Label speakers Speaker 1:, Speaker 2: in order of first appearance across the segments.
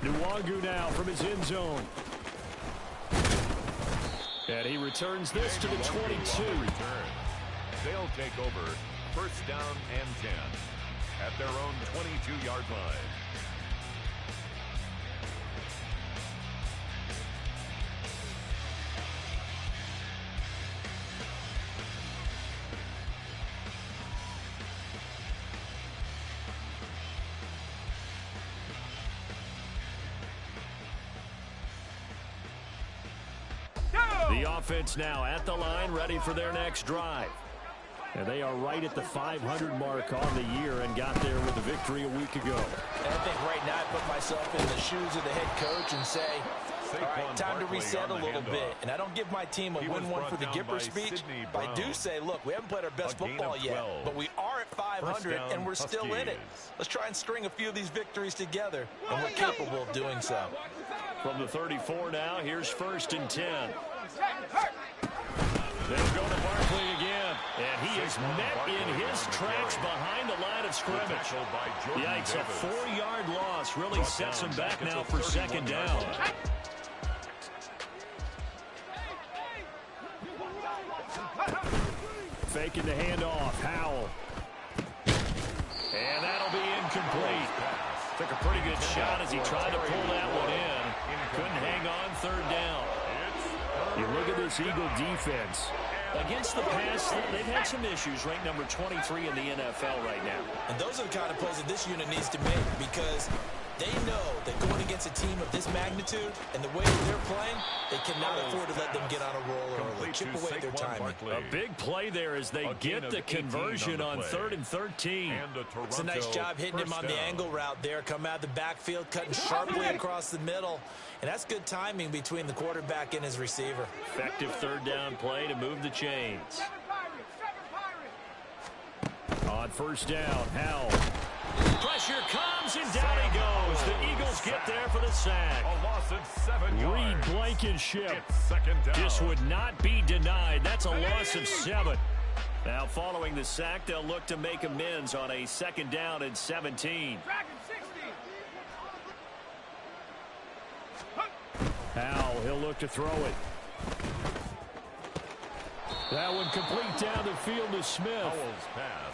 Speaker 1: Nwangu now from his end zone. And he returns this to the 22.
Speaker 2: They'll take over first down and 10 at their own 22-yard line.
Speaker 1: The offense now at the line, ready for their next drive. And they are right at the 500 mark on the year and got there with a victory a week ago.
Speaker 3: And I think right now I put myself in the shoes of the head coach and say, all right, time to reset a little bit. And I don't give my team a win one for the Gipper speech, but I do say, look, we haven't played our best football yet, but we are at 500 and we're still in it. Let's try and string a few of these victories together, and we're capable of doing so.
Speaker 1: From the 34 now, here's first and 10. They'll go to Barkley again, and he is met in his tracks behind the line of scrimmage. Yikes, a 4-yard loss really sets him back now for second down. Faking the handoff, Howell. And that'll be incomplete. Took a pretty good shot as he tried to pull that one in. Couldn't hang on third down. You look at this Eagle defense. Against the pass, they've had some issues, ranked number 23 in the NFL right now.
Speaker 3: And those are the kind of plays that this unit needs to make, because they know that going against a team of this magnitude and the way that they're playing, they cannot afford to let them get on a roll early. Chip away at their timing.
Speaker 1: A big play there as they get the conversion on 3rd and 13.
Speaker 3: It's a nice job hitting him on the angle route there. Come out of the backfield, cutting sharply across the middle. And that's good timing between the quarterback and his receiver.
Speaker 1: Effective third down play to move the chains. On first down, Howell. Pressure comes, and down he goes. The Eagles get there for the sack.
Speaker 2: A loss of 7 yards.
Speaker 1: Reed Blankenship.
Speaker 2: It's second down.
Speaker 1: This would not be denied. That's a loss of 7. Now, following the sack, they'll look to make amends on a second down and 17. Howell, he'll look to throw it. That one complete down the field to Smith.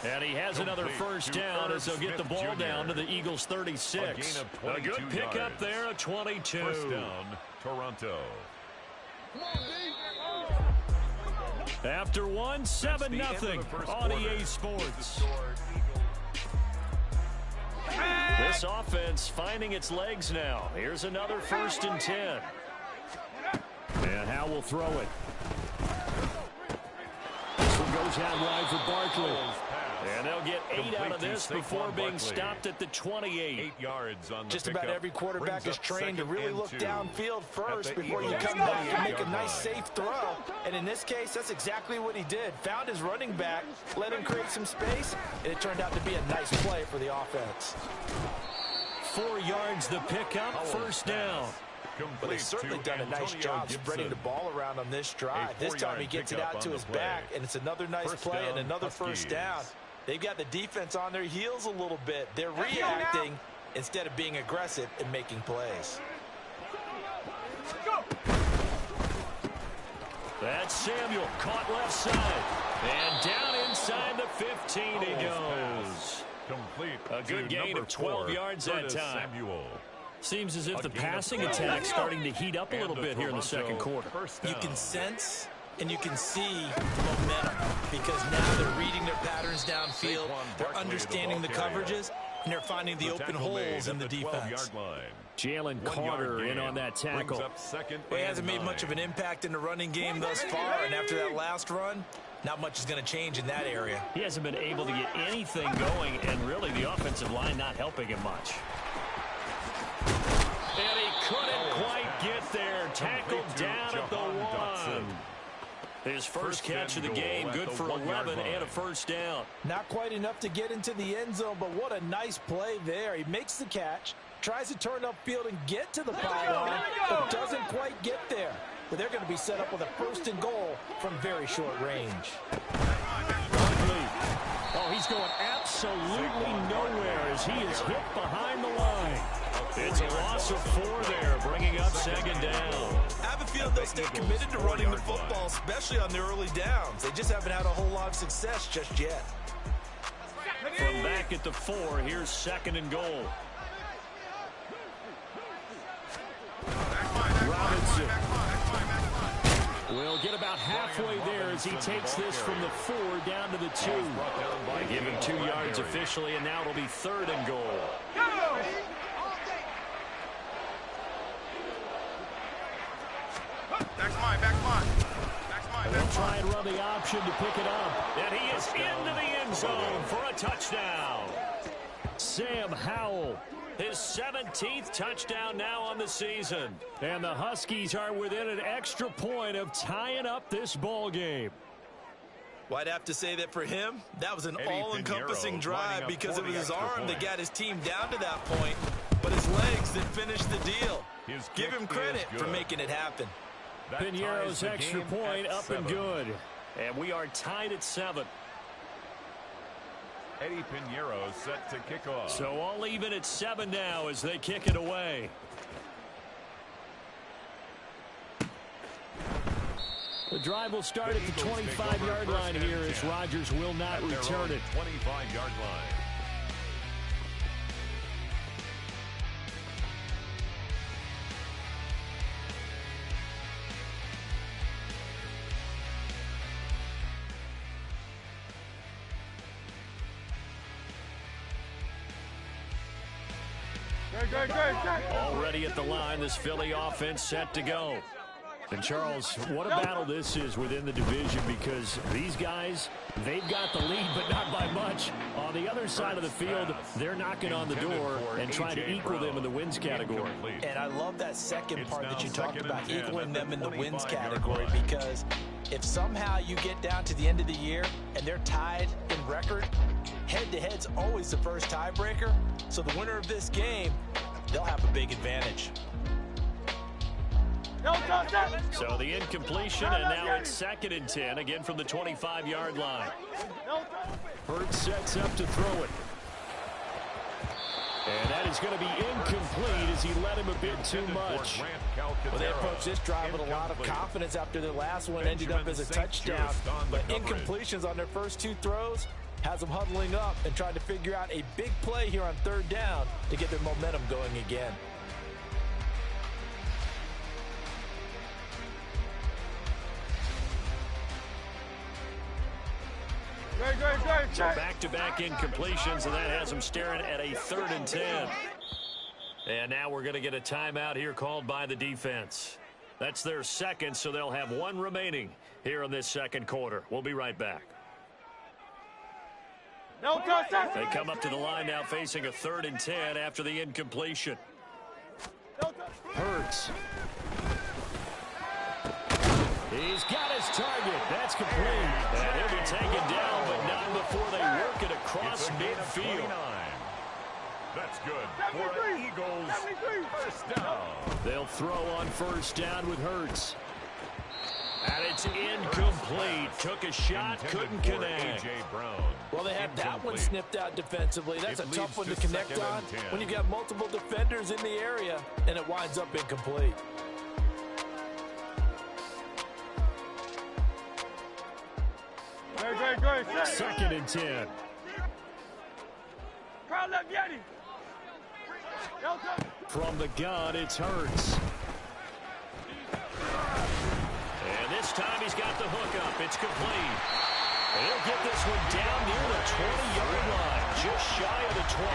Speaker 1: And he has another first down as they'll get the ball down to the Eagles' 36. A good pickup there, a 22.
Speaker 2: First down, Toronto.
Speaker 1: After one, 7-0 on EA Sports. This offense finding its legs now. Here's another first and 10. And Howell will throw it. This one goes out wide for Barkley. And they'll get 8 out of this before being stopped at the 28.
Speaker 2: 8 yards on the
Speaker 3: Just about every quarterback is trained to really look downfield first before you come back and make a nice safe throw. And in this case, that's exactly what he did. Found his running back, let him create some space, and it turned out to be a nice play for the offense.
Speaker 1: 4 yards the pickup, first down.
Speaker 3: But they've certainly done a nice job spreading the ball around on this drive. This time he gets it out to his back, and it's another nice play and another first down. They've got the defense on their heels a little bit. They're reacting instead of being aggressive and making plays.
Speaker 1: That's Samuel, caught left side. And down inside the 15 he goes. A good gain of 12 yards that time. Seems as if the passing attack's starting to heat up a little bit here in the second quarter.
Speaker 3: You can sense and you can see momentum, because now they're reading their patterns downfield, they're understanding the coverages, and they're finding the open holes in the defense.
Speaker 1: Jalen Carter in on that tackle.
Speaker 3: He hasn't made much of an impact in the running game thus far, and after that last run, not much is going to change in that area.
Speaker 1: He hasn't been able to get anything going, and really the offensive line not helping him much. And he couldn't quite get there. Tackled down at the 1. His first catch of the game, good for 11 and a first down.
Speaker 3: Not quite enough to get into the end zone, but what a nice play there. He makes the catch, tries to turn upfield and get to the pylon, but doesn't quite get there. But they're going to be set up with a first and goal from very short range.
Speaker 1: Oh, he's going absolutely nowhere as he is hit behind the line. It's a loss of 4 there, bringing up second down.
Speaker 3: I have a feeling they'll stay committed to running the football, especially on the early downs. They just haven't had a whole lot of success just yet.
Speaker 1: From back at the 4, here's second and goal. Robinson will get about halfway there as he takes this from the 4 down to the 2. They give him 2 yards officially, and now it'll be third and goal.
Speaker 4: Back's mine.
Speaker 1: They'll try and run the option to pick it up. And he is into the end zone for a touchdown. Sam Howell, his 17th touchdown now on the season. And the Huskies are within an extra point of tying up this ball game.
Speaker 3: Well, I'd have to say that for him, that was an all-encompassing drive because it was his arm that got his team down to that point, but his legs that finished the deal. Give him credit for making it happen.
Speaker 1: Piñeiro's extra point up and good. And we are tied at 7.
Speaker 2: Eddie Piñeiro set to kick off.
Speaker 1: So all even at 7 now as they kick it away. The drive will start at the 25-yard line here as Rodgers will not return it.
Speaker 2: 25-yard line.
Speaker 1: Already at the line, this Philly offense set to go. And Charles, what a battle this is within the division because these guys, they've got the lead, but not by much. On the other side of the field, they're knocking on the door and trying to equal them in the wins category.
Speaker 3: And I love that second part that you talked about, equaling them in the wins category, because if somehow you get down to the end of the year and they're tied in record, head-to-head's always the first tiebreaker. So the winner of this game, they'll have a big advantage.
Speaker 1: So the incompletion, and now it's second and 10, again from the 25-yard line. Hurts sets up to throw it. And that is going to be incomplete as he let him a bit too much.
Speaker 3: Well, they approached this drive with a lot of confidence after their last one ended up as a touchdown. But incompletions on their first 2 throws has them huddling up and trying to figure out a big play here on third down to get their momentum going again.
Speaker 1: So back-to-back incompletions, and that has them staring at a third and 10. And now we're going to get a timeout here called by the defense. That's their second, so they'll have 1 remaining here in this second quarter. We'll be right back. They come up to the line now facing a third and 10 after the incompletion. Hurts. He's got his target. That's complete. And he'll be taken down, but not before they work it across midfield.
Speaker 2: That's good for an Eagles first down.
Speaker 1: They'll throw on first down with Hurts. And it's incomplete. Took a shot, couldn't connect.
Speaker 3: Well, they have that one snipped out defensively. That's a tough one to connect on when you've got multiple defenders in the area, and it winds up incomplete.
Speaker 1: Second and 10. From the gun, it's Hurts. And this time he's got the hook up. It's complete. And he'll get this one down near the 20-yard line, just shy of the 20.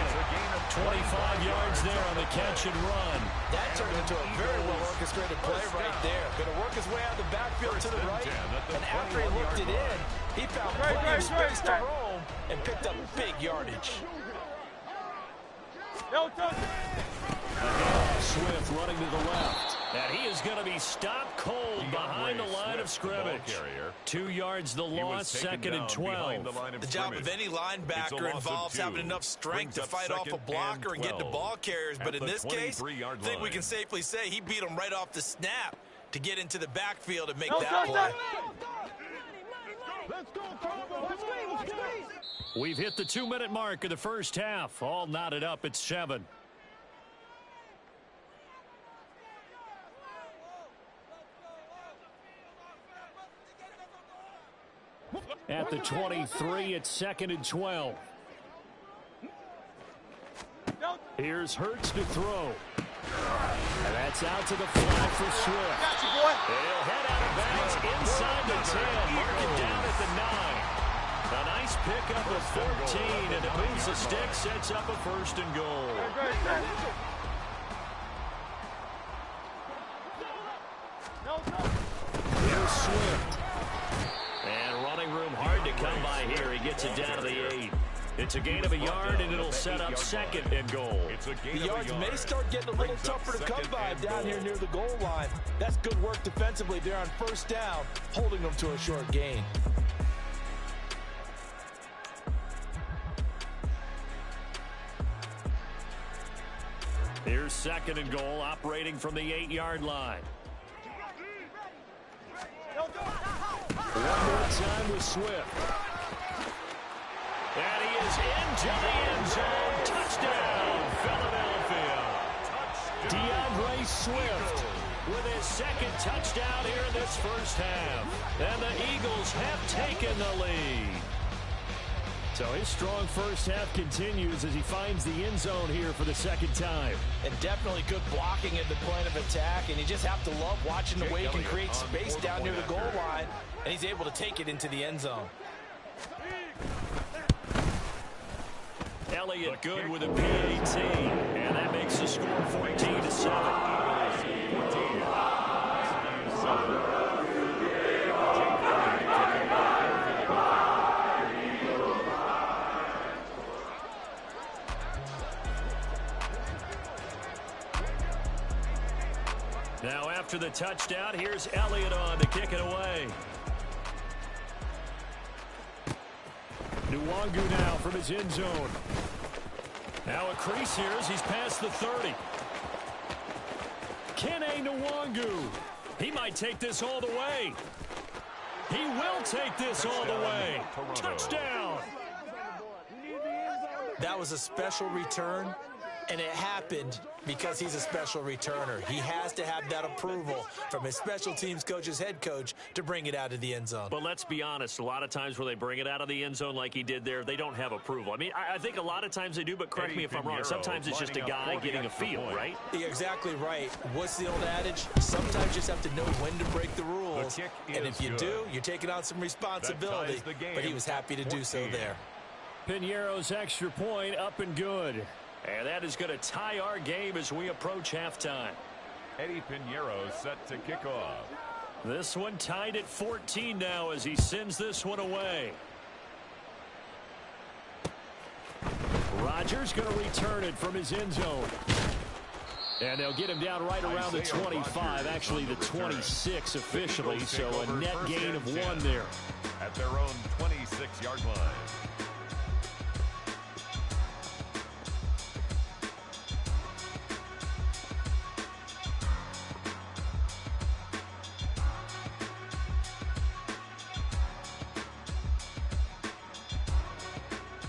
Speaker 1: 25 yards there on the catch and run.
Speaker 3: That turned into a very well-orchestrated play right there. Going to work his way out of the backfield to the right. And after he looked it in, he found plenty of space to roam and picked up big yardage.
Speaker 1: Swift running to the left. And he is going to be stopped cold behind the line of scrimmage. 2 yards the loss, second and 12.
Speaker 3: The job of any linebacker involves having enough strength to fight off a blocker and get to ball carriers. But in this case, I think we can safely say he beat him right off the snap to get into the backfield and make that play.
Speaker 1: We've hit the 2-minute mark of the first half. All knotted up at 7. At the 23, it's 2nd and 12. Here's Hurts to throw. And that's out to the flag for Swift.
Speaker 4: Got you, boy.
Speaker 1: He'll head out of bounds inside the 10. Mark it down at the 9. A nice pickup of 14, and it moves the stick, sets up a 1st and goal. Here's Swift. And running room hard to come by here. He gets it down to the 8. It's a gain of a yard, and it'll set up 2nd and goal.
Speaker 3: The yards may start getting a little tougher to come by down here near the goal line. That's good work defensively there on 1st down, holding them to a short gain.
Speaker 1: Here's 2nd and goal, operating from the 8-yard line. One more time with Swift. And he is into the end zone. Touchdown, Philadelphia. DeAndre Swift with his 2nd touchdown here in this 1st half. And the Eagles have taken the lead. So his strong 1st half continues as he finds the end zone here for the 2nd time.
Speaker 3: And definitely good blocking at the point of attack, and you just have to love watching the way he can create space down near the goal line, and he's able to take it into the end zone.
Speaker 1: Elliott good with a PAT, and that makes the score 14-7. Now after the touchdown, here's Elliott on to kick it away. Nwangu now from his end zone. Now a crease here as he's past the 30. Kene Nwangu. He might take this all the way. He will take this all the way. Touchdown.
Speaker 3: That was a special return, and it happened because he's a special returner. He has to have that approval from his special teams coach's head coach to bring it out of the end zone.
Speaker 1: But let's be honest, a lot of times where they bring it out of the end zone like he did there, they don't have approval. I mean, I think a lot of times they do, but correct me if I'm wrong. Sometimes it's just a guy getting a feel, right?
Speaker 3: You're exactly right. What's the old adage? Sometimes you just have to know when to break the rules. And if you do, you're taking on some responsibility. But he was happy to do so there.
Speaker 1: Piñeiro's extra point up and good. And that is going to tie our game as we approach halftime.
Speaker 2: Eddie Piñeiro set to kick off.
Speaker 1: This one tied at 14 now as he sends this one away. Rodgers going to return it from his end zone. And they'll get him down right around the 25, actually the 26 officially, so a net gain of 1 there.
Speaker 2: At their own 26-yard line.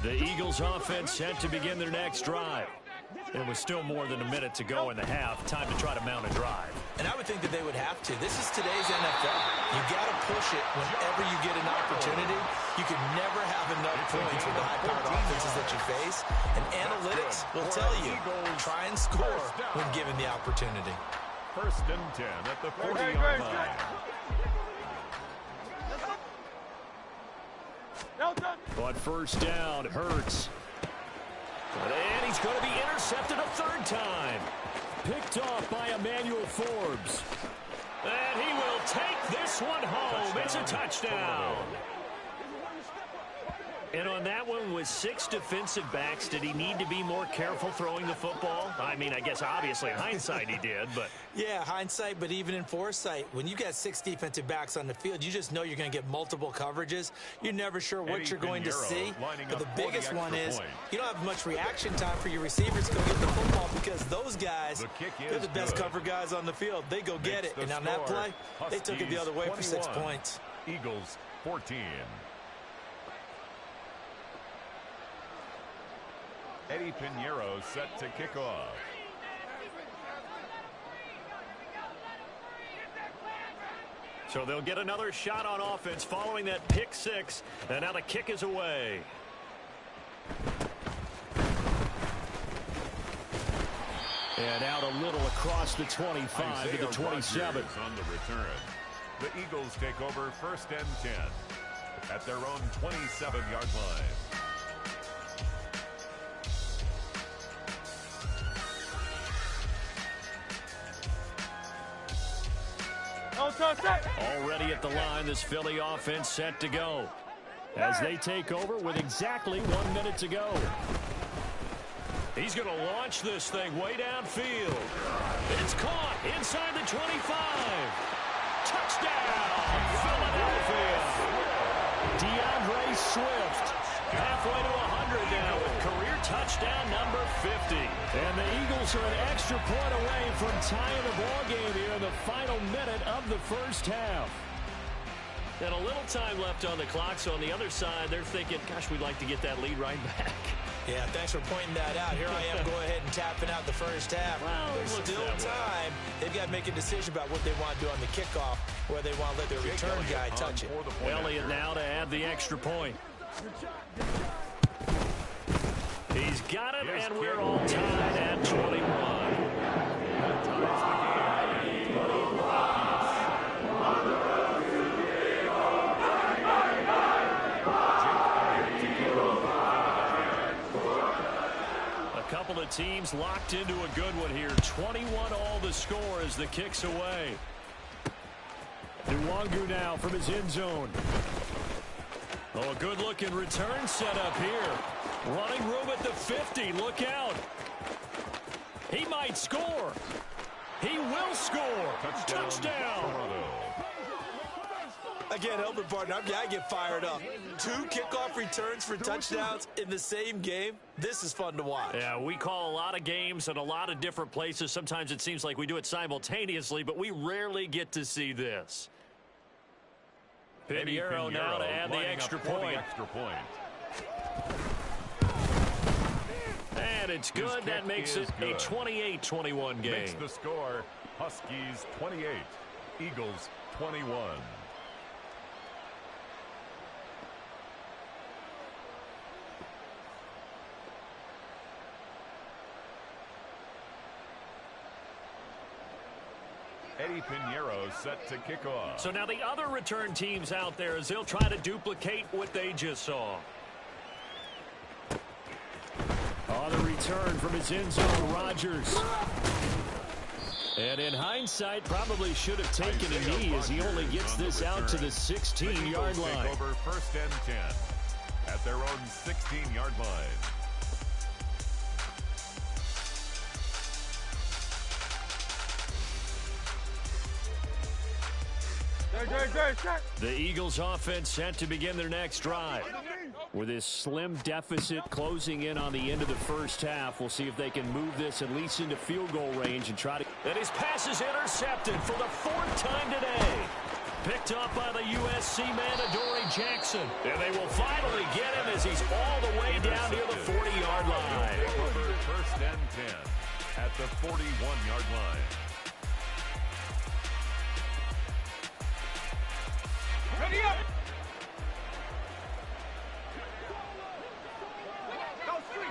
Speaker 1: The Eagles offense set to begin their next drive. And with still more than a minute to go in the half, time to try to mount a drive.
Speaker 3: And I would think that they would have to. This is today's NFL. You got to push it whenever you get an opportunity. You can never have enough points with the high-powered offenses that you face. And analytics will tell you, try and score when given the opportunity.
Speaker 2: 1st and 10 at the 40-yard line.
Speaker 1: On 1st down, Hurts. And he's going to be intercepted a 3rd time. Picked off by Emmanuel Forbes. And he will take this one home. It's a touchdown. And on that one, with 6 defensive backs, did he need to be more careful throwing the football? I mean, I guess obviously in hindsight he did, but...
Speaker 3: Yeah, hindsight, but even in foresight, when you got 6 defensive backs on the field, you just know you're going to get multiple coverages. You're never sure what you're going to see. But the biggest one is you don't have much reaction time for your receivers to go get the football because those guys, they're the best cover guys on the field. They go get it. And on that play, they took it the other way for 6 points.
Speaker 2: Eagles 14. Eddie Piñeiro set to kick off.
Speaker 1: So they'll get another shot on offense following that pick six. And now the kick is away. And out a little across the 25 to the 27.
Speaker 2: On the return. The Eagles take over 1st and 10 at their own 27-yard line.
Speaker 1: Already at the line, this Philly offense set to go as they take over with exactly 1 minute to go. He's going to launch this thing way downfield. It's caught inside the 25. Touchdown, Philadelphia. DeAndre Swift halfway to 100 now with career touchdown number 50. And the Eagles are an extra point away from tying the ball game here in the final minute of the first half. And a little time left on the clock, so on the other side, they're thinking, gosh, we'd like to get that lead right back.
Speaker 3: Yeah, thanks for pointing that out. Here I am, go ahead and tapping out the first half.
Speaker 1: Well,
Speaker 3: there's still time. They've got to make a decision about what they want to do on the kickoff, where they want to let their return guy touch it.
Speaker 1: Elliott now to add the extra point. He's got it, and we're all tied at 21. Couple of teams locked into a good one here. 21 all the score as the kick's away. Nwangu now from his end zone. Oh, a good-looking return set up here. Running room at the 50. Look out. He might score. He will score. Touchdown.
Speaker 3: Again, Elbert partner, I get fired up. 2 kickoff returns for touchdowns in the same game. This is fun to watch.
Speaker 1: Yeah, we call a lot of games in a lot of different places. Sometimes it seems like we do it simultaneously, but we rarely get to see this. Pinheiro now to add the extra point. And it's good. That makes it a 28-21 game.
Speaker 2: Makes the score Huskies 28, Eagles 21. Eddie Pinheiro set to kick off.
Speaker 1: So now the other return teams out there as they'll try to duplicate what they just saw. On the return from his end zone, Rodgers. And in hindsight, probably should have taken a knee as he only gets this out to the 16-yard line.
Speaker 2: Take over 1st and 10 at their own 16-yard line.
Speaker 1: The Eagles offense set to begin their next drive. With this slim deficit closing in on the end of the first half, we'll see if they can move this at least into field goal range and try to... And his pass is intercepted for the 4th time today. Picked up by the USC man, Adoree Jackson. And they will finally get him as he's all the way down near the 40-yard line.
Speaker 2: 1st and 10 at the 41-yard line.
Speaker 4: Ready up!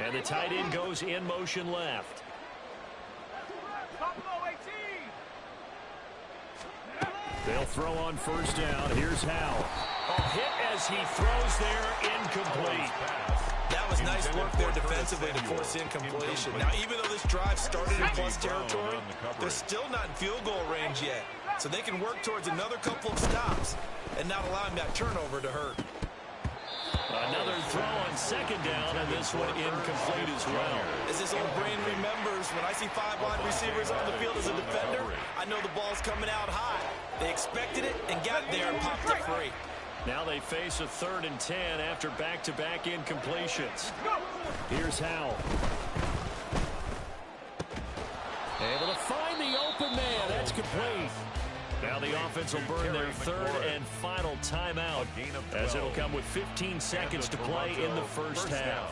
Speaker 1: And the tight end goes in motion left. They'll throw on 1st down. Here's Howe. A hit as he throws there, incomplete.
Speaker 3: That was nice work there defensively to force incompletion. Now, even though this drive started in plus territory, they're still not in field goal range yet. So they can work towards another couple of stops and not allowing that turnover to hurt.
Speaker 1: Another throw on 2nd down, and this one incomplete as well.
Speaker 3: As this old brain remembers, when I see 5 wide receivers on the field as a defender, I know the ball's coming out high. They expected it and got there and popped it free.
Speaker 1: Now they face a 3rd and 10 after back-to-back incompletions. Here's Howe. Able to find the open man. That's complete. Now the offense will burn their 3rd and final timeout as it'll come with 15 seconds to play in the first half.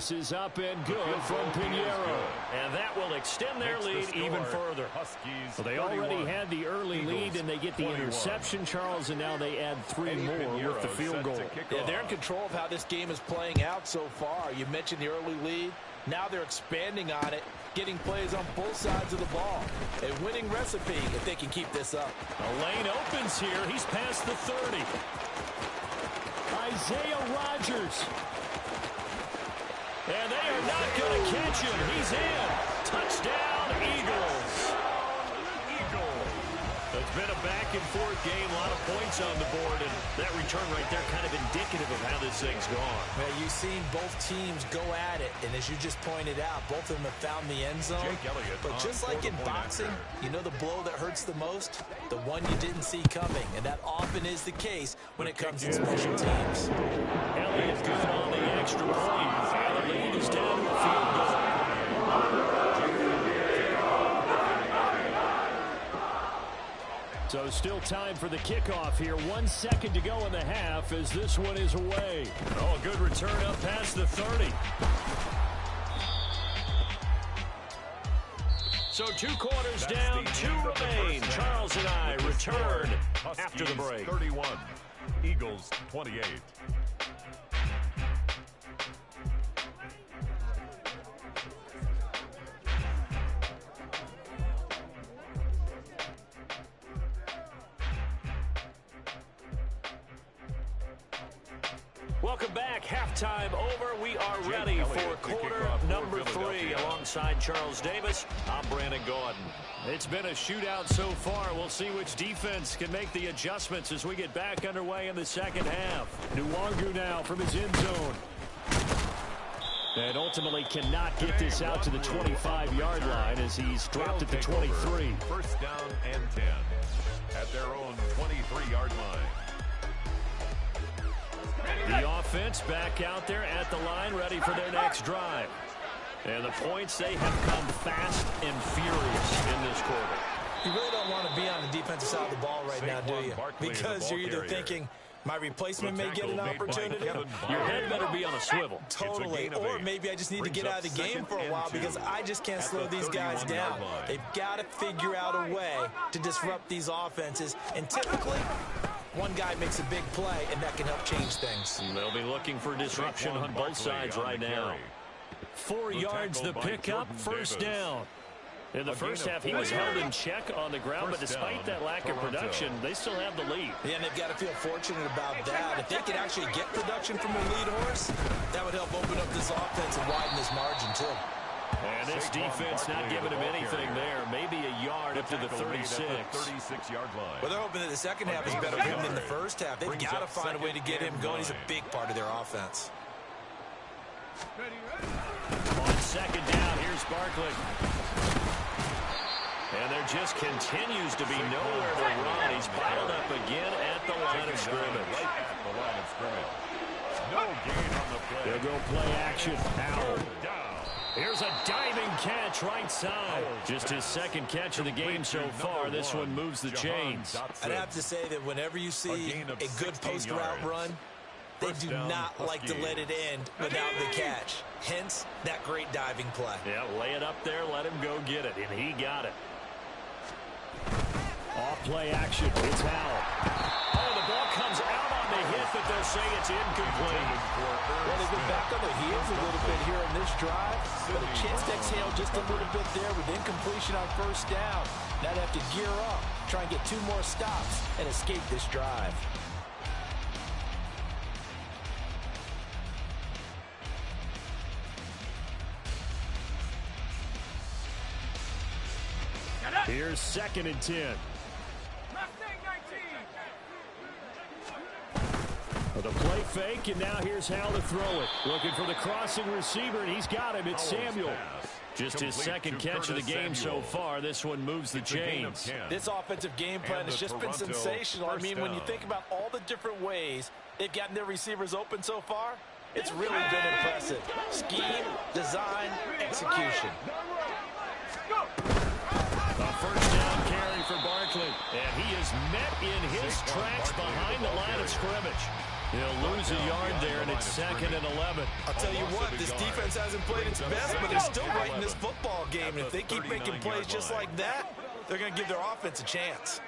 Speaker 1: This is up and good from Pinheiro. And that will extend their lead even further.
Speaker 2: Huskies,
Speaker 1: So they already had the early lead, and they get the interception, Charles, and now they add 3 more with the field goal.
Speaker 3: Yeah, they're in control of how this game is playing out so far. You mentioned the early lead. Now they're expanding on it, getting plays on both sides of the ball. A winning recipe if they can keep this up.
Speaker 1: The lane opens here. He's past the 30. Isaiah Rodgers. And they are not going to catch him. He's in. Touchdown, Eagles. It's been a back-and-forth game, a lot of points on the board, and that return right there kind of indicative of how this thing's gone.
Speaker 3: Well, you've seen both teams go at it, and as you just pointed out, both of them have found the end zone. But just like in boxing, you know the blow that hurts the most? The one you didn't see coming, and that often is the case when it comes to special teams.
Speaker 1: Elliott good on the extra point, and the lead is down to a field goal. So still time for the kickoff here. 1 second to go in the half as this one is away. Oh, good return up past the 30. So 2 quarters down, 2 remain. Charles and I return after the break.
Speaker 2: 31, Eagles 28.
Speaker 1: Welcome back. Halftime over. We are ready for quarter number 3. Alongside Charles Davis, I'm Brandon Gordon. It's been a shootout so far. We'll see which defense can make the adjustments as we get back underway in the second half. Nwangu now from his end zone. And ultimately cannot get this out to the 25-yard line as he's dropped at the 23.
Speaker 2: First down and 10 at their own 23-yard line.
Speaker 1: The offense back out there at the line, ready for their next drive. And the points, they have come fast and furious in this quarter.
Speaker 3: You really don't want to be on the defensive side of the ball right now, do you? Because you're either thinking, my replacement may get an opportunity.
Speaker 1: Your head better be on a swivel.
Speaker 3: Totally. Or maybe I just need to get out of the game for a while because I just can't slow these guys down. They've got to figure out a way to disrupt these offenses. And typically, one guy makes a big play, and that can help change things.
Speaker 1: They'll be looking for disruption on both sides right now. 4 yards the pickup, first down. In the first half, he was held in check on the ground, but despite that lack of production, they still have the lead.
Speaker 3: Yeah, and they've got to feel fortunate about that. If they could actually get production from their lead horse, that would help open up this offense and widen this margin, too.
Speaker 1: And this defense not giving him anything there. Maybe a yard up to the 36.
Speaker 2: 36-yard line.
Speaker 3: Well, they're hoping that the second half is better for him than the first half. They've got to find a way to get him going. He's a big part of their offense.
Speaker 1: On second down, here's Barkley. And there just continues to be nowhere to run. He's piled up again at the line of scrimmage.
Speaker 2: No gain on the play.
Speaker 1: They'll go play action. Howell. Here's a diving catch right side. Just his second catch of the game so far. This one moves the chains.
Speaker 3: I'd have to say that whenever you see a good post route run, they do not like to let it end without the catch. Hence, that great diving play.
Speaker 1: Yeah, lay it up there, let him go get it, and he got it. Off play action. It's Howell. Oh, the ball comes out on the hit, but they'll say it's incomplete.
Speaker 3: Well, they've been back on their heels a little bit here in this drive, but a chance to exhale just a little bit there with incompletion on first down. Now they have to gear up, try and get 2 more stops, and escape this drive.
Speaker 1: Here's second and 10. The play fake, and now here's how to throw it. Looking for the crossing receiver, and he's got him. It's Samuel. Just his second catch of the game so far. This one moves the chains.
Speaker 3: This offensive game plan has just been sensational. I mean, when you think about all the different ways they've gotten their receivers open so far, it's really been impressive. Scheme, design, execution.
Speaker 1: A first down carry for Barkley. And he is met in his tracks behind the line of scrimmage. He'll lose a yard there, and it's 2nd and 11.
Speaker 3: I'll tell you what, this defense hasn't played its best, but they're still right in this football game. And if they keep making plays just like that, they're going to give their offense a chance.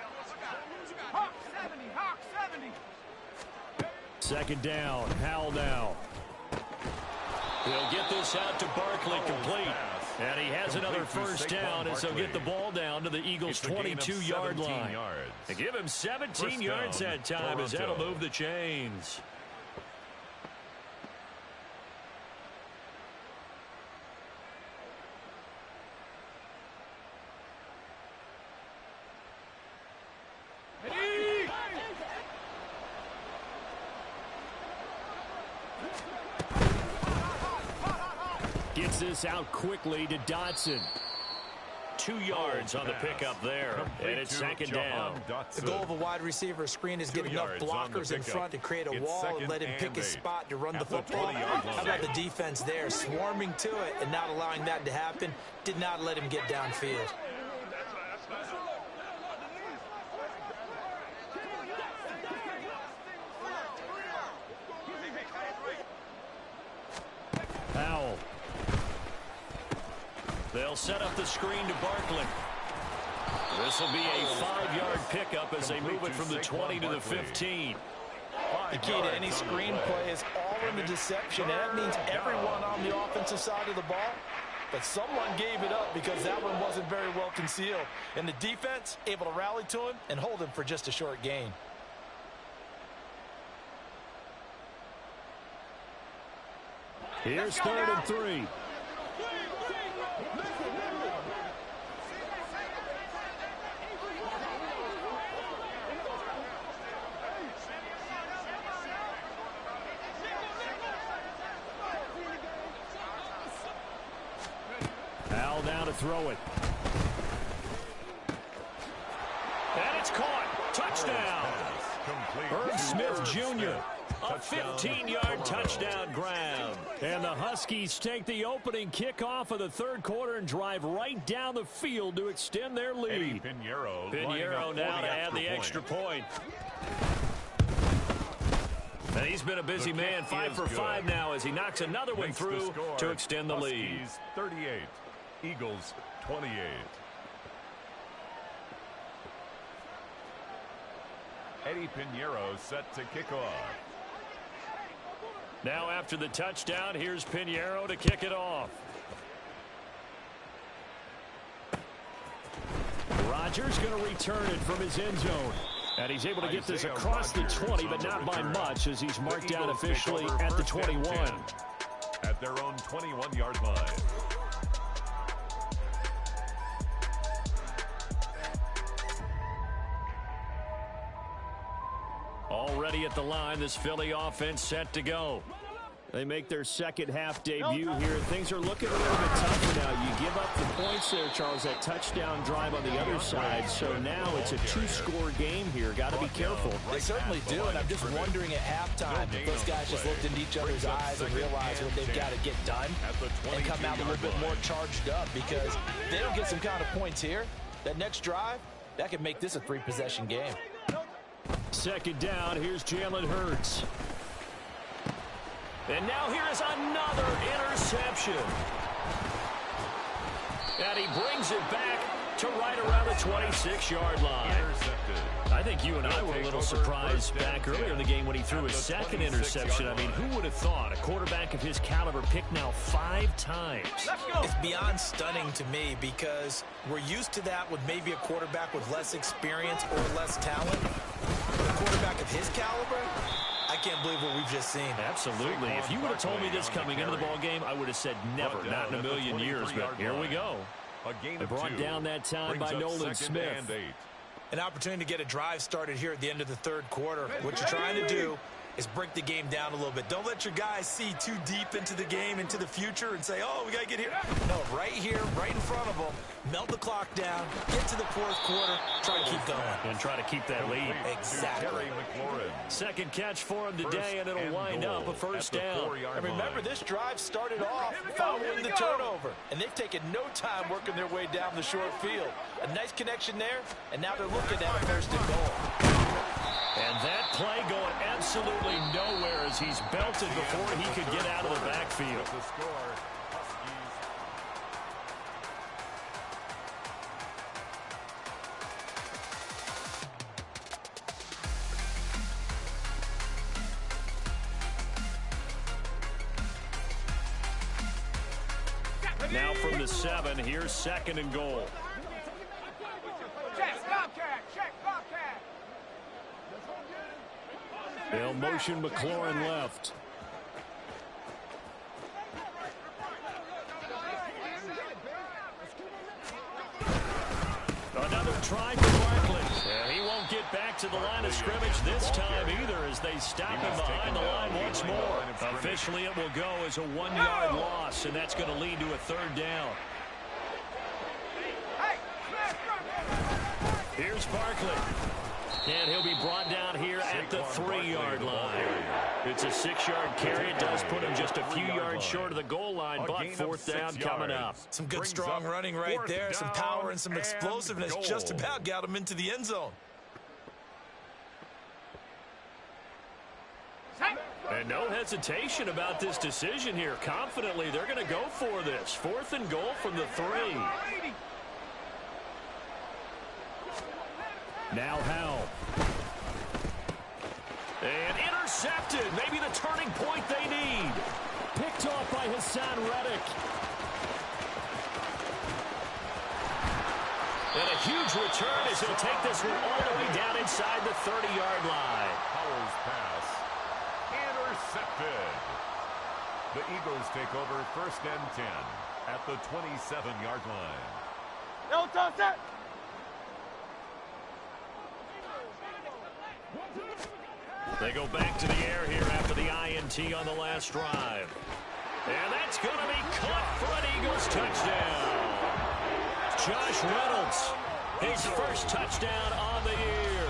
Speaker 1: 2nd down. Howell now. He'll get this out to Barkley, complete. And he has another first down as they'll get the ball down to the Eagles' 22-yard line. They give him 17 yards that time as that'll move the chains. Gets this out quickly to Dotson. 2 yards on the pickup there, and it's 2nd down.
Speaker 3: The goal of a wide receiver screen is get enough blockers in front to create a wall and let him pick his spot to run the football. How about the defense there, swarming to it and not allowing that to happen? Did not let him get downfield.
Speaker 1: Howell. They'll set up the screen to Barkley. This will be a 5-yard pickup as they move it from the 20 to the 15.
Speaker 3: The key to any screen play is all in the deception, and that means everyone on the offensive side of the ball. But someone gave it up because that one wasn't very well concealed. And the defense able to rally to him and hold him for just a short gain.
Speaker 1: Here's 3rd and 3. Howell now to throw it. And it's caught. Touchdown. Irv Smith Jr. A 15-yard touchdown grab. And the Huskies take the opening kickoff of the 3rd quarter and drive right down the field to extend their lead. Pinheiro now to add the extra point. And he's been a busy man, 5 for 5 now as he knocks another one through to extend the lead.
Speaker 2: Huskies 38, Eagles 28. Eddie Pinheiro set to kick off.
Speaker 1: Now after the touchdown, here's Pinheiro to kick it off. Rodgers going to return it from his end zone. And he's able to get this across the 20, but not by much as he's marked down officially at the 21.
Speaker 2: At their own 21-yard line.
Speaker 1: Already at the line, this Philly offense set to go. They make their second half debut here. Things are looking a little bit tougher now. You give up the points there, Charles, that touchdown drive on the other side. So now it's a 2-score game here. Got to be careful.
Speaker 3: They certainly do, and I'm just wondering at halftime if those guys just looked into each other's eyes and realized what they've got to get done and come out a little bit more charged up, because if they don't get some kind of points here, that next drive, that could make this a 3-possession game.
Speaker 1: 2nd down, here's Jalen Hurts. And now here is another interception. And he brings it back to right around the 26-yard line. I think you and I were a little surprised back earlier in the game when he threw his second interception. I mean, who would have thought a quarterback of his caliber picked now 5 times?
Speaker 3: It's beyond stunning to me, because we're used to that with maybe a quarterback with less experience or less talent. A quarterback of his caliber, I can't believe what we've just seen.
Speaker 1: Absolutely. If you would have told me this coming into the ball game, I would have said never, not in a million years. But here we go. They're brought down that time by Nolan Smith.
Speaker 3: An opportunity to get a drive started here at the end of the 3rd quarter. What you're trying to do is break the game down a little bit. Don't let your guys see too deep into the game, into the future, and say, oh, we got to get here. No, right here, right in front of them, melt the clock down, get to the 4th quarter, try to keep going.
Speaker 1: And try to keep that lead.
Speaker 3: Exactly.
Speaker 1: Second catch for him today, and it'll wind up a first down.
Speaker 3: And remember, this drive started off following the turnover, and they've taken no time working their way down the short field. A nice connection there, and now they're looking at a 1st and goal.
Speaker 1: And that play going absolutely nowhere as he's belted before he could get out of the backfield.
Speaker 2: The score, Huskies.
Speaker 1: Now from the 7, here's 2nd and goal. They'll motion McLaurin left. Another try for Barkley. And he won't get back to the line of scrimmage this time either as they stop him behind the line once more. Officially, it will go as a 1-yard loss, and that's going to lead to a 3rd down. Here's Barkley. And he'll be brought down here at the 3-yard line. It's a 6-yard carry. It does put him just a few yards short of the goal line, but 4th down coming up.
Speaker 3: Some good strong running right there. Some power and some explosiveness. Just about got him into the end zone.
Speaker 1: And no hesitation about this decision here. Confidently, they're going to go for this. 4th and goal from the 3. Now Howell. And intercepted. Maybe the turning point they need. Picked off by Hassan Reddick. And a huge return as he'll take this one all the way down inside the 30-yard line.
Speaker 2: Howell's pass intercepted. The Eagles take over 1st and 10 at the 27-yard line.
Speaker 4: No, toss it.
Speaker 1: They go back to the air here after the INT on the last drive. And that's going to be caught for an Eagles touchdown. Josh Reynolds, his first touchdown on the year.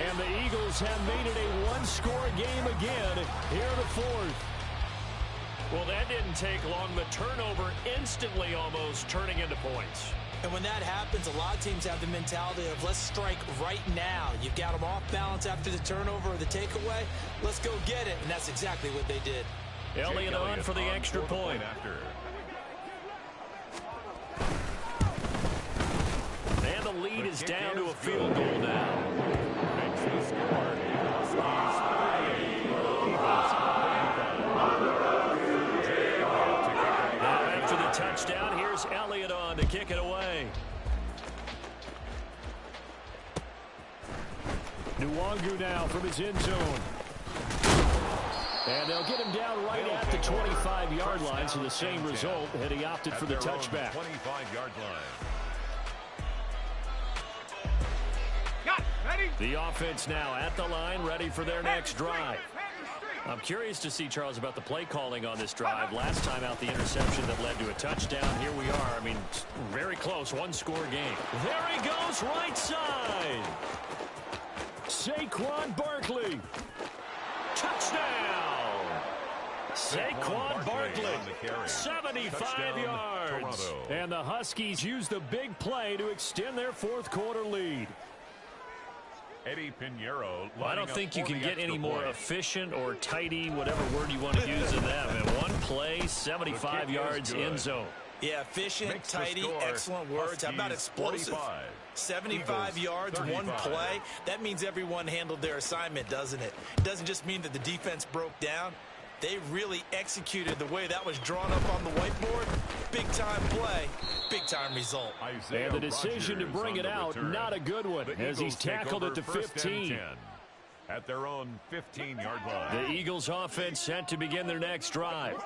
Speaker 1: And the Eagles have made it a 1-score game again here in the 4th. Well, that didn't take long. The turnover instantly almost turning into points.
Speaker 3: And when that happens, a lot of teams have the mentality of let's strike right now. You've got them off balance after the turnover or the takeaway. Let's go get it. And that's exactly what they did.
Speaker 1: Elliott on for the extra point. And the lead is down to a field goal now.
Speaker 2: Makes the score.
Speaker 1: Now after the touchdown, here's Elliott on to kick it away. Nwangu now from his end zone. And they'll get him down right at the 25-yard line, so the same result, and he opted for the touchback.
Speaker 2: 25-yard line.
Speaker 1: The offense now at the line, ready for their next drive. I'm curious to see, Charles, about the play calling on this drive. Last time out, the interception that led to a touchdown. Here we are. I mean, very close, 1-score game. There he goes, right side. Saquon Barkley. Touchdown. Saquon Barkley, 75 yards. And the Huskies use the big play to extend their 4th quarter lead.
Speaker 2: Eddie Pinheiro.
Speaker 1: I don't think you can get any more efficient or tidy, whatever word you want to use in them. In one play, 75 yards end zone.
Speaker 3: Yeah, efficient, tidy, excellent words. How about explosive? 75 yards, one play. That means everyone handled their assignment, doesn't it? It doesn't just mean that the defense broke down. They really executed the way that was drawn up on the whiteboard. Big-time play, big-time result.
Speaker 1: And the decision to bring it out, not a good one, as he's tackled at the 15.
Speaker 2: At their own 15-yard line.
Speaker 1: The Eagles offense set to begin their next drive.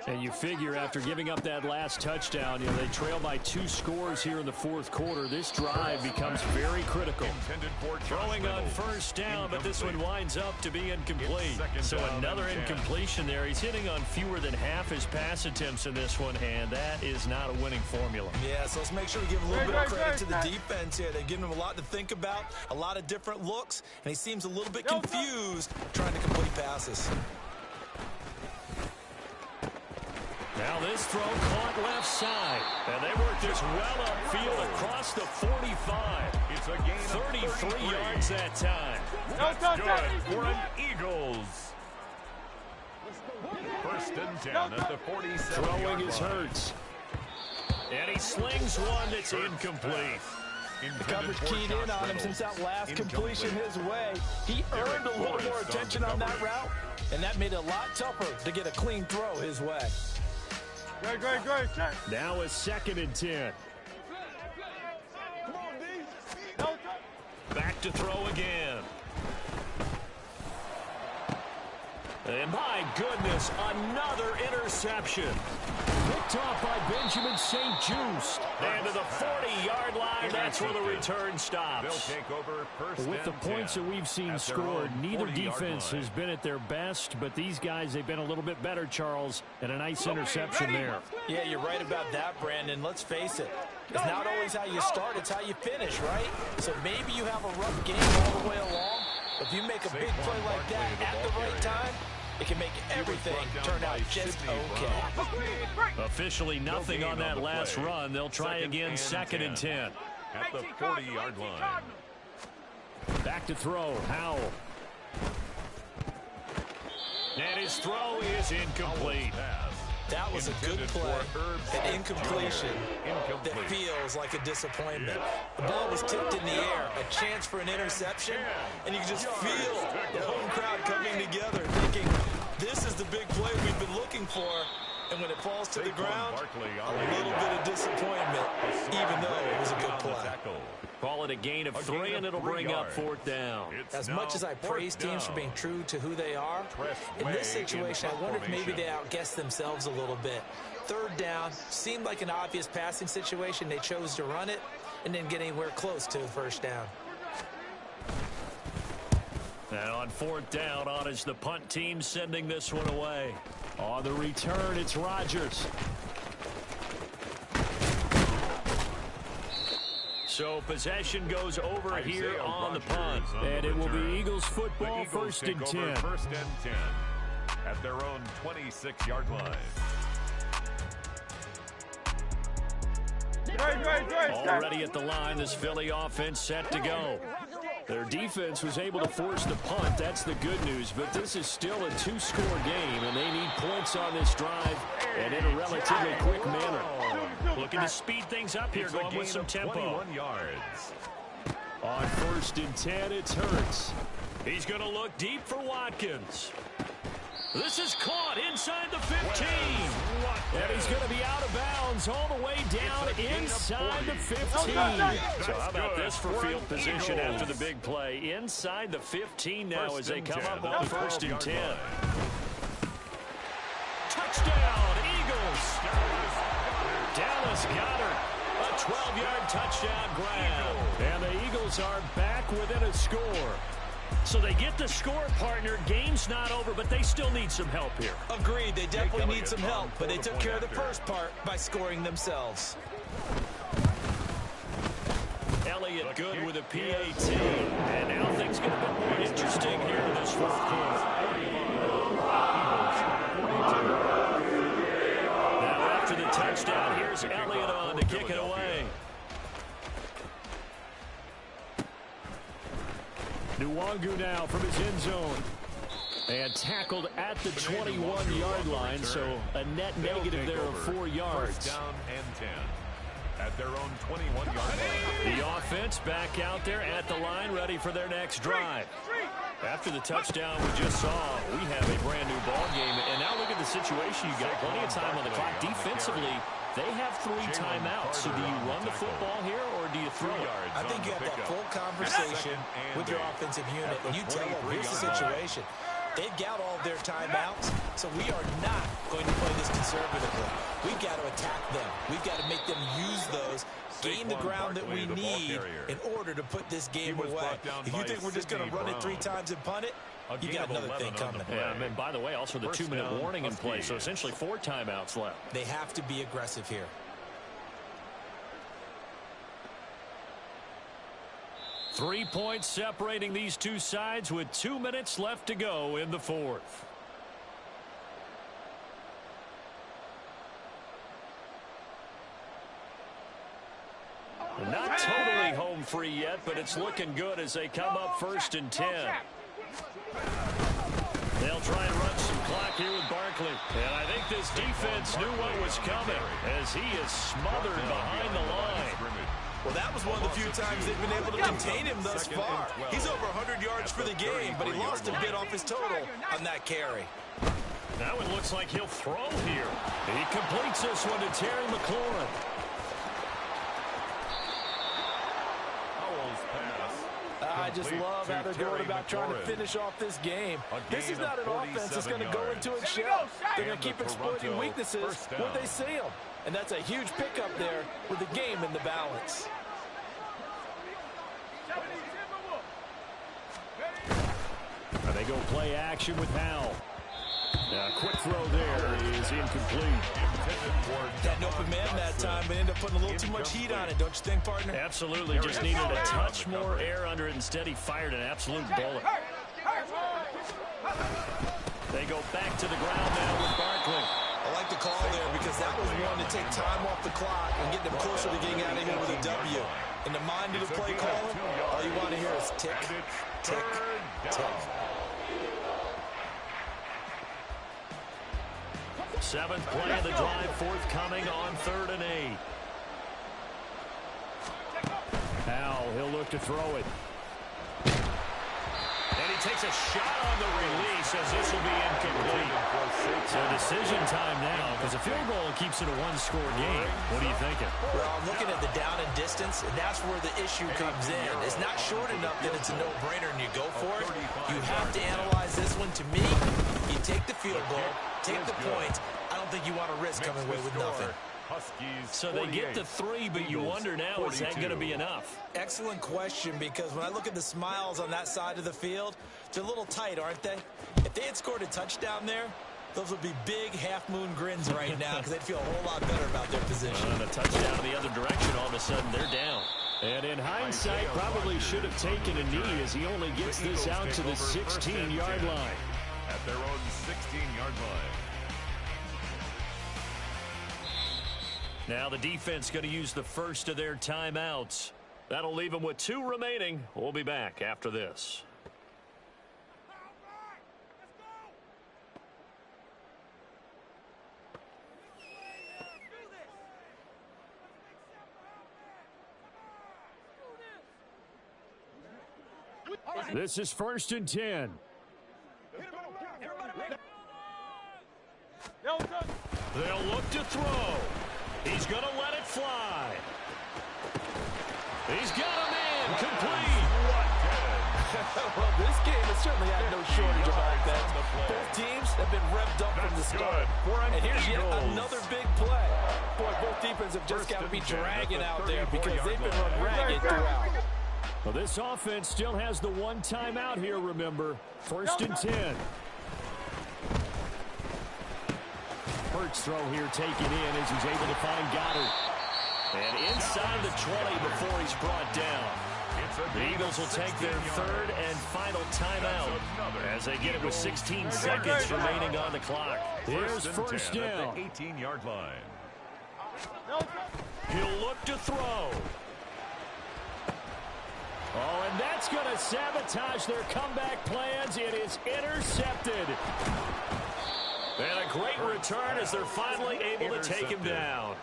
Speaker 1: And you figure after giving up that last touchdown, they trail by 2 scores here in the 4th quarter. This drive becomes very critical. Throwing on 1st down, but this one winds up to be incomplete. So another incompletion there. He's hitting on fewer than half his pass attempts in this one, and that is not a winning formula.
Speaker 3: Yeah, so let's make sure we give a little bit of credit to the defense here. They're giving him a lot to think about, a lot of different looks, and he seems a little bit confused trying to complete passes.
Speaker 1: Now this throw caught left side. And they work this well upfield across the 45.
Speaker 2: It's a gain of
Speaker 1: 33 yards that time.
Speaker 2: That's good for an Eagles. First and 10 at the 47.
Speaker 1: Throwing is Hurts. And he slings one that's incomplete.
Speaker 3: The coverage keyed in on him since that last completion his way. He earned a little more attention on that route, and that made it a lot tougher to get a clean throw his way.
Speaker 4: Great.
Speaker 1: Now a 2nd and 10. Back to throw again. And my goodness, another interception. Picked off by Benjamin St. Just. And to the 40-yard line, that's where the return stops.
Speaker 2: They'll take over first
Speaker 1: With the
Speaker 2: and
Speaker 1: points
Speaker 2: 10
Speaker 1: that we've seen
Speaker 2: at their
Speaker 1: scored,
Speaker 2: own
Speaker 1: neither
Speaker 2: 40-yard
Speaker 1: defense
Speaker 2: line.
Speaker 1: has been at their best, but these guys, they've been a little bit better, Charles, and a nice interception there.
Speaker 3: Yeah, you're right about that, Brandon. Let's face it. It's not always how you start, it's how you finish, right? So maybe you have a rough game all the way along. If you make a big play like that at the right time, it can make everything turn out just okay.
Speaker 1: Officially nothing on that last run. They'll try again, 2nd and 10.
Speaker 2: At the 40-yard line.
Speaker 1: Back to throw, Howell. And his throw is incomplete.
Speaker 3: That was a good play, an incompletion that feels like a disappointment. The ball was tipped in the air, a chance for an interception, and you can just feel the home crowd coming together thinking, this is the big play we've been looking for. And when it falls to the ground, a little bit of disappointment, even though it was a good play.
Speaker 1: Call it a gain of 3, and it'll bring up 4th down.
Speaker 3: As much as I praise teams for being true to who they are, in this situation, I wonder if maybe they outguessed themselves a little bit. 3rd down seemed like an obvious passing situation. They chose to run it and didn't get anywhere close to the 1st down.
Speaker 1: And on 4th down, on is the punt team sending this one away. On the return, it's Rodgers. So possession goes over here on the punt. And it will be Eagles football, 1st and 10.
Speaker 2: First and 10 at their own 26-yard line.
Speaker 1: Already at the line, this Philly offense set to go. Their defense was able to force the punt. That's the good news. But this is still a 2-score game, and they need points on this drive and in a relatively quick manner. Looking to speed things up here, going with some tempo.
Speaker 2: 21 yards.
Speaker 1: On 1st and 10, it's Hurts. He's going to look deep for Watkins. This is caught inside the 15. And he's going to be out of bounds all the way down inside the 15. So how about this for field position after the big play? Inside the 15 now as they come up on 1st and 10. Touchdown, Eagles. Dallas Goedert, a 12-yard touchdown grab. And the Eagles are back within a score. So they get the score, partner. Game's not over, but they still need some help here.
Speaker 3: Agreed, they definitely need some help, but they took care of the first part by scoring themselves.
Speaker 1: Elliott good with a PAT. And now things get a bit more interesting here in this 4th quarter. Now after the touchdown, here's Elliott on to kick it away. Nwangu now from his end zone. And tackled at the 21-yard line, so a net negative there of 4 yards.
Speaker 2: First down and 10 at their own 21-yard line.
Speaker 1: The offense back out there at the line, ready for their next drive. After the touchdown we just saw, we have a brand-new ball game. And now look at the situation. You got plenty of time on the clock. Defensively, they have 3 timeouts. So do you run the football here, or do you throw it?
Speaker 3: I think you have that full conversation with your offensive unit, and you tell them, here's the situation. They've got all of their timeouts, so we are not going to play this conservatively. We've got to attack them. We've got to make them use those, gain the ground that we need in order to put this game away. If you think we're just going to run it 3 times and punt it, you got another thing coming.
Speaker 1: Yeah, and by the way, also the 2-minute warning in play, so essentially 4 timeouts left.
Speaker 3: They have to be aggressive here.
Speaker 1: Three points separating these two sides with 2 minutes left to go in the 4th. Not totally home free yet, but it's looking good as they come up 1st and 10. They'll try and run some clock here with Barkley. And I think this defense knew what was coming as he is smothered behind the line.
Speaker 3: Well, that was one of the few times they've been able to contain him thus far. He's over 100 yards for the game, but he lost a bit off his total on that carry.
Speaker 1: That one looks like he'll throw here. He completes this one to Terry McLaurin.
Speaker 3: I just love how they're going about trying to finish off this game. This is not an offense that's going to go into its shell. They're going to keep exploiting weaknesses where they see them. And that's a huge pickup there with the game in the balance.
Speaker 1: And they go play action with Howell. Quick throw there is incomplete.
Speaker 3: Got an open man that time, but ended up putting a little too much heat on it, don't you think, partner?
Speaker 1: Absolutely. Just needed a touch more air under it. Instead, he fired an absolute bullet. They go back to the ground now with Barkley.
Speaker 3: I like the call there because that was one to take time off the clock and get them closer to getting out of here with a W. In the mind of the play caller, all you want to hear is tick, tick, tick.
Speaker 1: 7th play of the drive forthcoming on 3rd and 8. Howell, he'll look to throw it. And he takes a shot on the release as this will be incomplete. So decision time now because a field goal keeps it a one-score game. What are you thinking?
Speaker 3: Well, I'm looking at the down and distance, and that's where the issue comes in. It's not short enough that it's a no-brainer and you go for it. You have to analyze this one. To me, you take the field goal, take the points. I don't think you want to risk coming away with nothing.
Speaker 2: Huskies,
Speaker 1: so they get the 3, but you wonder now, is that going to be enough?
Speaker 3: Excellent question, because when I look at the smiles on that side of the field, they're a little tight, aren't they? If they had scored a touchdown there, those would be big half-moon grins right now because they'd feel a whole lot better about their position.
Speaker 1: And a touchdown in the other direction, all of a sudden they're down. And in hindsight, probably should have taken a knee as he only gets this out to the 16-yard line.
Speaker 2: At their own 16-yard line.
Speaker 1: Now the defense going to use the first of their timeouts. That'll leave them with 2 remaining. We'll be back after this. This is 1st and 10. They'll look to throw. He's going to let it fly. He's got him in. Complete.
Speaker 3: Well, this game has certainly had no shortage of offense. Both teams have been revved up from the start. And here's yet another big play. Boy, both defenses have just got to be dragging out there because they've been run ragged throughout.
Speaker 1: Well, this offense still has the 1 timeout here, remember. 1st and 10. Hurts throw here taken in as he's able to find Goddard. And inside the 20 before he's brought down. The Eagles will take their 3rd and final timeout as they get it with 16 seconds remaining on the clock. Here's 1st down.
Speaker 2: 18-yard line.
Speaker 1: He'll look to throw. Oh, and that's going to sabotage their comeback plans. It is intercepted. And a great return as they're finally able to take him down.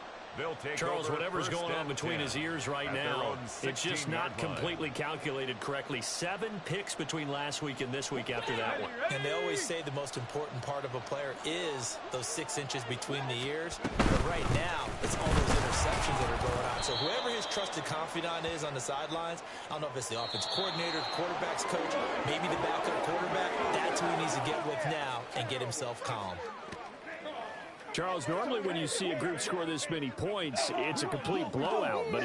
Speaker 1: Charles, whatever's going on between his ears right now, it's just not completely calculated correctly. 7 picks between last week and this week after that one.
Speaker 3: And they always say the most important part of a player is those 6 inches between the ears. But right now, it's all those interceptions that are going on. So whoever his trusted confidant is on the sidelines, I don't know if it's the offense coordinator, quarterback's coach, maybe the backup quarterback, that's who he needs to get with now and get himself calm.
Speaker 1: Charles, normally when you see a group score this many points, it's a complete blowout. But